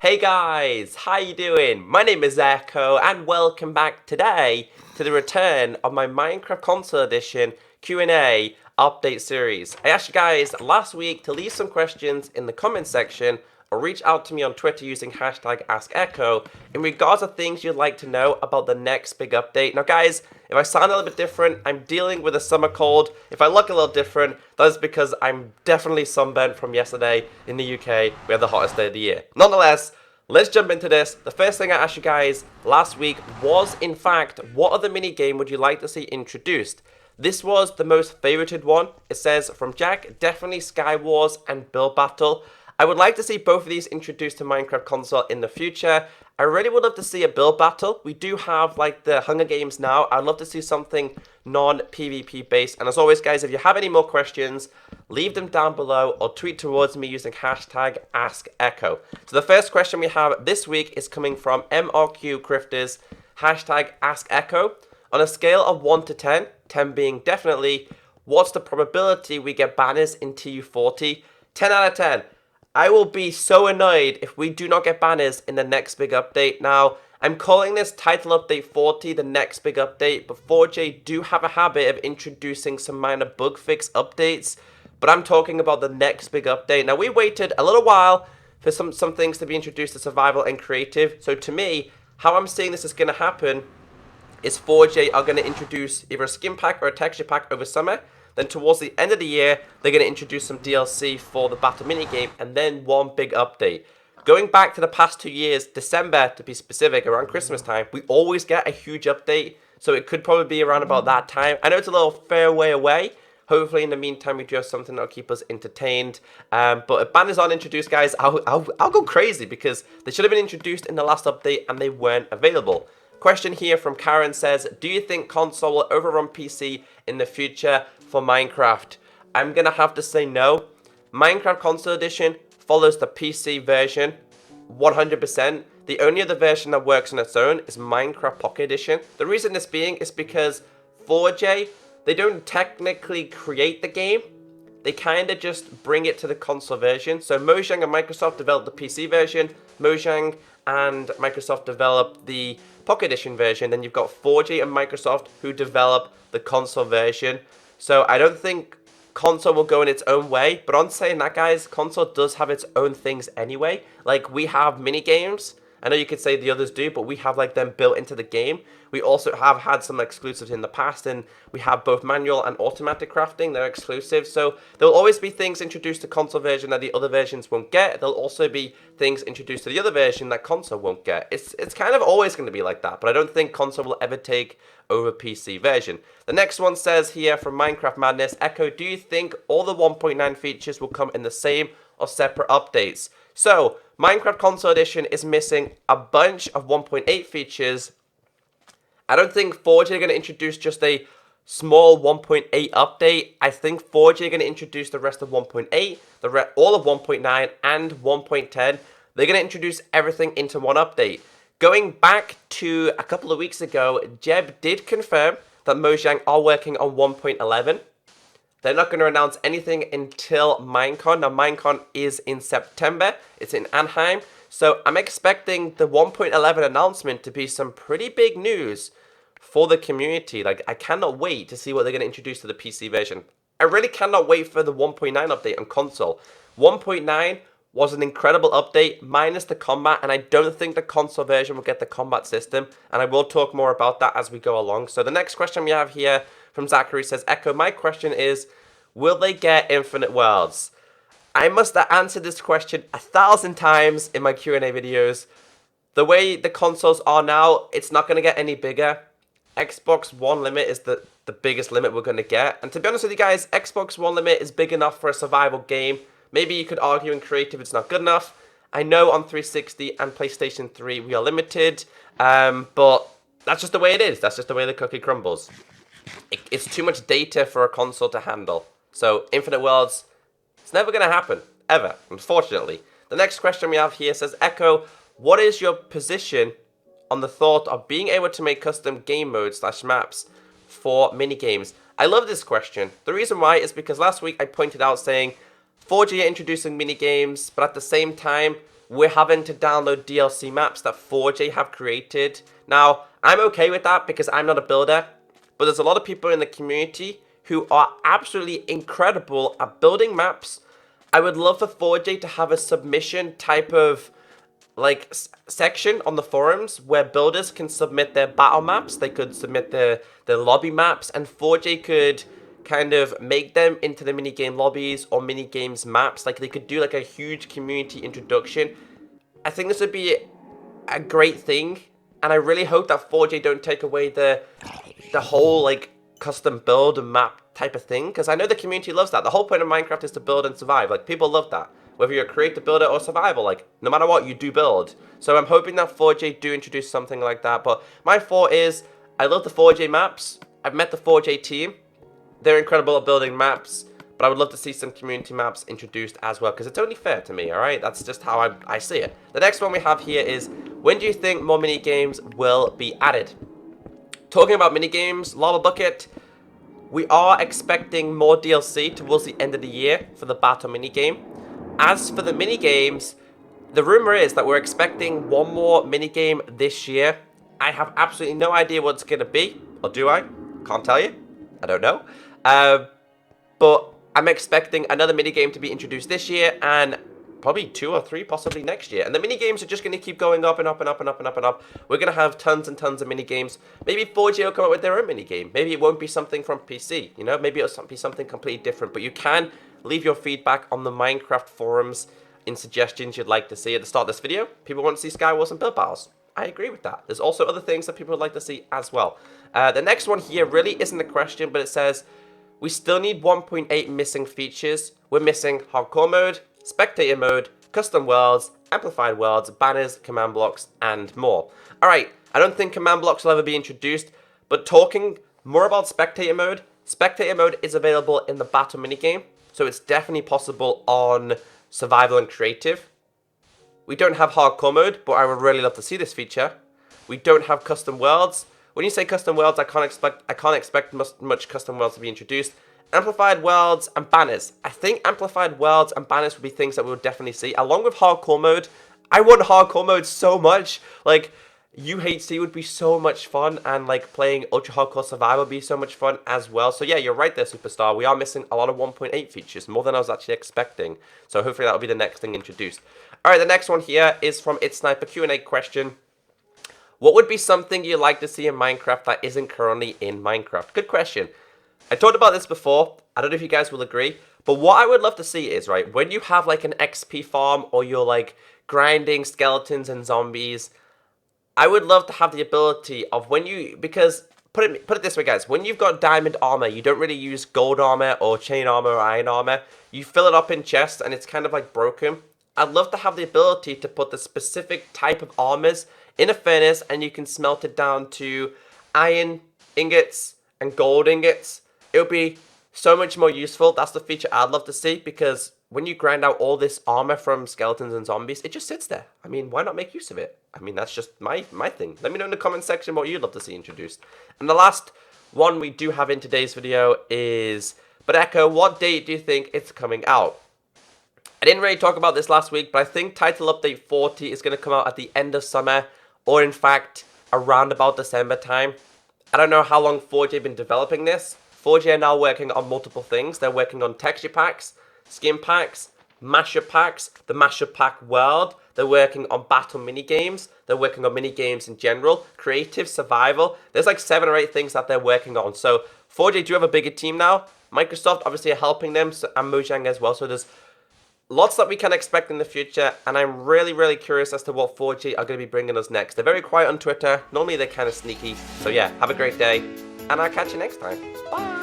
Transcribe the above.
Hey guys, how you doing? My name is Echo and welcome back today to the return of my Minecraft Console Edition Q&A update series. I asked you guys last week to leave some questions in the comment section or reach out to me on Twitter using hashtag AskEcho in regards to things you'd like to know about the next big update. Now guys, if I sound a little bit different, I'm dealing with a summer cold. If I look a little different, that's because I'm definitely sunburnt from yesterday in the UK. We had the hottest day of the year. Nonetheless, let's jump into this. The first thing I asked you guys last week was, in fact, what other minigame would you like to see introduced? This was the most favorited one. It says from Jack, definitely Sky Wars and Build Battle. I would like to see both of these introduced to Minecraft console in the future. I really would love to see a build battle. We do have like the Hunger Games now. I'd love to see something non-PvP based. And as always guys, if you have any more questions, leave them down below or tweet towards me using hashtag AskEcho. So the first question we have this week is coming from MRQ Crifters, hashtag AskEcho. On a scale of 1 to 10, 10 being definitely, what's the probability we get banners in TU40? 10 out of 10. I will be so annoyed if we do not get banners in the next big update. Now, I'm calling this Title Update 40 the next big update, but 4J do have a habit of introducing some minor bug fix updates, but I'm talking about the next big update. Now, we waited a little while for some things to be introduced to Survival and Creative, so to me, how I'm seeing this is going to happen is 4J are going to introduce either a skin pack or a texture pack over summer. Then towards the end of the year, they're going to introduce some DLC for the battle minigame, and then one big update. Going back to the past 2 years, December to be specific, around Christmas time, we always get a huge update, so it could probably be around about that time. I know it's a little fair way away. Hopefully, in the meantime, we do have something that'll keep us entertained. But if banners aren't introduced, guys, I'll go crazy because they should have been introduced in the last update and they weren't available. Question here from Karen says, do you think console will overrun PC in the future for Minecraft? I'm going to have to say no. Minecraft Console Edition follows the PC version 100%. The only other version that works on its own is Minecraft Pocket Edition. The reason this being is because 4J, they don't technically create the game. They kind of just bring it to the console version. So Mojang and Microsoft developed the PC version. Mojang and Microsoft developed the Pocket Edition version. Then you've got 4J and Microsoft who develop the console version. So I don't think console will go in its own way. But on saying that, guys, console does have its own things anyway. Like, we have mini games. I know you could say the others do, but we have like them built into the game. We also have had some exclusives in the past, and we have both manual and automatic crafting. They're exclusive, so there will always be things introduced to console version that the other versions won't get. There'll also be things introduced to the other version that console won't get. It's kind of always going to be like that, but I don't think console will ever take over PC version. The next one says here from Minecraft Madness, Echo, do you think all the 1.9 features will come in the same or separate updates? So, Minecraft Console Edition is missing a bunch of 1.8 features. I don't think 4J are going to introduce just a small 1.8 update. I think 4J are going to introduce the rest of 1.8, all of 1.9 and 1.10. They're going to introduce everything into one update. Going back to a couple of weeks ago, Jeb did confirm that Mojang are working on 1.11. They're not going to announce anything until Minecon. Now, Minecon is in September. It's in Anaheim. So I'm expecting the 1.11 announcement to be some pretty big news for the community. Like, I cannot wait to see what they're going to introduce to the PC version. I really cannot wait for the 1.9 update on console. 1.9 was an incredible update, minus the combat, and I don't think the console version will get the combat system, and I will talk more about that as we go along. So the next question we have here from Zachary says, Echo, my question is, will they get infinite worlds? I must have answered this question 1,000 times in my Q&A videos. The way the consoles are now, it's not going to get any bigger. Xbox One limit is the biggest limit we're going to get. And to be honest with you guys, Xbox One limit is big enough for a survival game. Maybe you could argue in creative it's not good enough. I know on 360 and PlayStation 3 we are limited, but that's just the way it is. That's just the way the cookie crumbles. It's too much data for a console to handle. So infinite worlds, it's never going to happen, ever, unfortunately. The next question we have here says, Echo, what is your position on the thought of being able to make custom game modes / maps for minigames? I love this question. The reason why is because last week I pointed out saying 4G are introducing minigames, but at the same time, we're having to download DLC maps that 4J have created. Now, I'm okay with that because I'm not a builder, but there's a lot of people in the community who are absolutely incredible at building maps. I would love for 4J to have a submission type of like section on the forums where builders can submit their battle maps. They could submit their lobby maps, and 4J could kind of make them into the minigame lobbies or minigames maps. Like they could do like a huge community introduction. I think this would be a great thing, and I really hope that 4J don't take away the whole like custom build and map type of thing, because I know the community loves that. The whole point of Minecraft is to build and survive. Like people love that. Whether you're a creator, builder, or survival, like, no matter what, you do build. So I'm hoping that 4J do introduce something like that. But my thought is, I love the 4J maps. I've met the 4J team. They're incredible at building maps. But I would love to see some community maps introduced as well, because it's only fair to me, alright? That's just how I see it. The next one we have here is, when do you think more minigames will be added? Talking about minigames, Lava Bucket, we are expecting more DLC towards the end of the year for the battle minigame. As for the minigames, the rumor is that we're expecting one more minigame this year. I have absolutely no idea what it's going to be. Or do I? Can't tell you. I don't know. But I'm expecting another minigame to be introduced this year, and probably 2 or 3 possibly next year. And the minigames are just going to keep going up and up and up and up and up and up. We're going to have tons and tons of minigames. Maybe 4G will come up with their own minigame. Maybe it won't be something from PC. You know, maybe it'll be something completely different. But you can leave your feedback on the Minecraft forums in suggestions you'd like to see at the start of this video. People want to see Skywars and build battles. I agree with that. There's also other things that people would like to see as well. The next one here really isn't a question, but it says, we still need 1.8 missing features. We're missing hardcore mode, spectator mode, custom worlds, amplified worlds, banners, command blocks, and more. Alright, I don't think command blocks will ever be introduced, but talking more about spectator mode is available in the battle minigame. So it's definitely possible on survival and creative. We don't have hardcore mode, but I would really love to see this feature. We don't have custom worlds. When you say custom worlds, I can't expect much custom worlds to be introduced. Amplified worlds and banners. I think amplified worlds and banners would be things that we'll definitely see, along with hardcore mode. I want hardcore mode so much. Like, UHC would be so much fun, and like playing ultra hardcore survival would be so much fun as well. So yeah, you're right there, Superstar. We are missing a lot of 1.8 features, more than I was actually expecting. So hopefully that'll be the next thing introduced. Alright, the next one here is from It's Sniper Q&A question. What would be something you'd like to see in Minecraft that isn't currently in Minecraft? Good question. I talked about this before. I don't know if you guys will agree, but what I would love to see is, right, when you have like an XP farm, or you're like grinding skeletons and zombies, I would love to have the ability of when you, because put it this way, guys, when you've got diamond armor, you don't really use gold armor or chain armor or iron armor. You fill it up in chests and it's kind of like broken. I'd love to have the ability to put the specific type of armors in a furnace, and you can smelt it down to iron ingots and gold ingots. It would be so much more useful. That's the feature I'd love to see, because when you grind out all this armor from skeletons and zombies, it just sits there. I mean, why not make use of it? I mean, that's just my thing. Let me know in the comment section what you'd love to see introduced. And the last one we do have in today's video is, but Echo, what date do you think it's coming out? I didn't really talk about this last week, but I think Title Update 40 is going to come out at the end of summer, or in fact, around about December time. I don't know how long 4J have been developing this. 4J are now working on multiple things. They're working on texture packs, skin packs, mashup packs, the mashup pack world. They're working on battle minigames. They're working on minigames in general, creative, survival. There's like 7 or 8 things that they're working on. So 4J do have a bigger team now. Microsoft obviously are helping them, and Mojang as well. So there's lots that we can expect in the future, and I'm really, really curious as to what 4G are going to be bringing us next. They're very quiet on Twitter. Normally they're kind of sneaky. So yeah, have a great day, and I'll catch you next time. Bye!